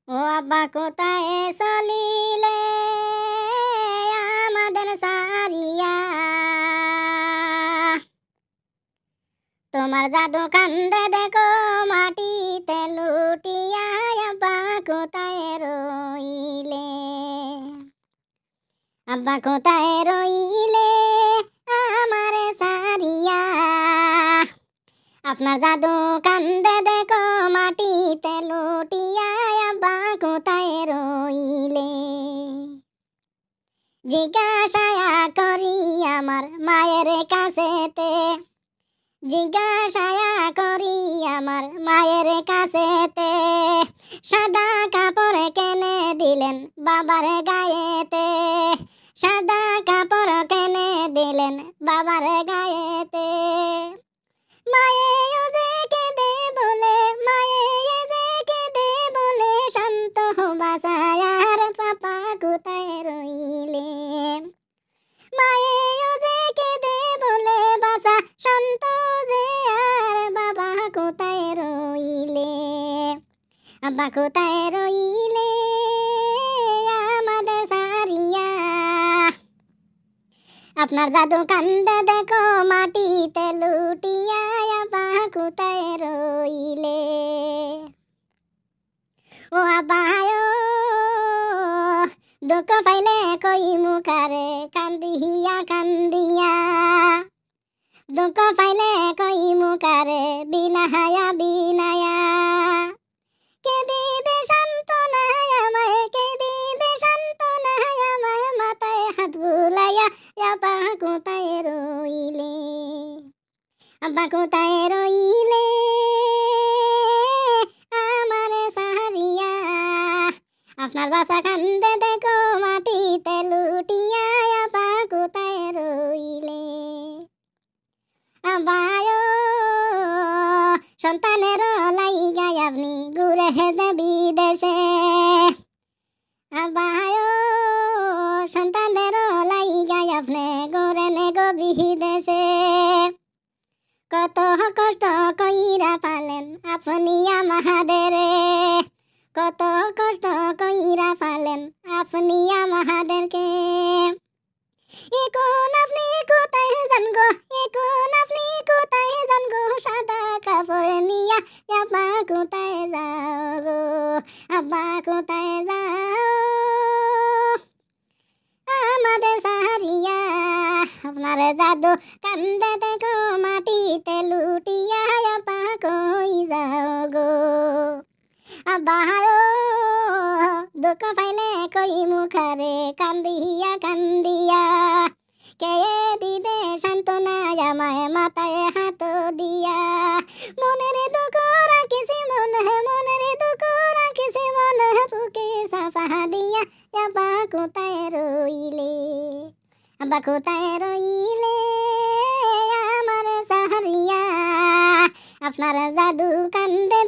ও আব্বা কোথায় চলিলে আমাদের সারিয়া, তোমার জাদু কান্দে দেখো মাটিতে লুটিয়া, আব্বা কোথায় রইলে, আব্বা কোথায় রইলে আমারে সারিয়া, আপনার জাদু কান্দে দেখো মাটিতে লুটিয়া, আব্বা কোথায় রইলে। জিজ্ঞাসায়া করি আমার মায়ের কাছেতে, জিজ্ঞাসায়া করি আমার মায়ের কাছেতে, সাদা কাপড় কেনে দিলেন বাবার গায়েতে, সাদা কাপড় কেনে দিলেন বাবার গায়েতে। মায়ে যে কেঁদে বলে, মায়ে যে কেঁদে বলে, শান্ত বাসায়ার পাপা কোথায় রইলে, মায়ে যে কেঁদে বলে বাসা শান্ত যে আর বাবা কোথায় রইলে, আব্বা কোথায় রইলে আমাদের সারিয়া, আপনার জাদু কান্দে দেখো মাটিতে লুটিয়া, আব্বা কোথায় রইলে। ও আব্বায় দুঃখ পাইলে কই মুখারে কান্দিয়া কান্দিয়া, দুঃখ পাইলে কই মুখারে বিনাহায়া বিনায়া, কে দিবে সান্ত্বনা আমায়, কে দিবে সান্ত্বনা আমায়, মাথায় হাত বুলাইয়া, আব্বা কোথায় রইলে, আব্বা কোথায় রইলে আমারে সারিয়া, আপনার বাসা কান্দে দেখো মাটিতে লুটিয়া, আব্বা কোথায় রইলে। আব্বায় সন্তানের লাইগায় আপনি ঘুরে হেদে বিদেশে, আব্বায় সন্তানের লাইগায় আপনি ঘুরে নেগো বিদেশে, কত কষ্ট কইরা পালেন আপনি আমাদেরে, কত কষ্ট কইরা পালেন আপনি আমাদেরকে, এখন আপনি কোথায় যান গো, এখন আপনি কোথায় যান গো, সাদা কাপড় নিয়া, আব্বা কোথায় যাও গো, আব্বা কোথায় যাও আমাদের সারিয়া, আপনার জাদু কান্দে দেখো মাটিতে লুটিয়া, আব্বা কই যাও গো, আব্বা দুঃখ পাইলে কই মুখারে কান্দিয়া কান্দিয়া, কে দিবে সান্ত্বনা আমায় মাথায় হাত দিয়া, মনের দুঃখ রাখিছি মনে, মনের দুঃখ রাখিছি মনে, বুকে সাফা দিয়া, আব্বা কোথায় রইলে, আব্বা কোথায় রইলে আমার সারিয়া, আপনার জাদু কান্দে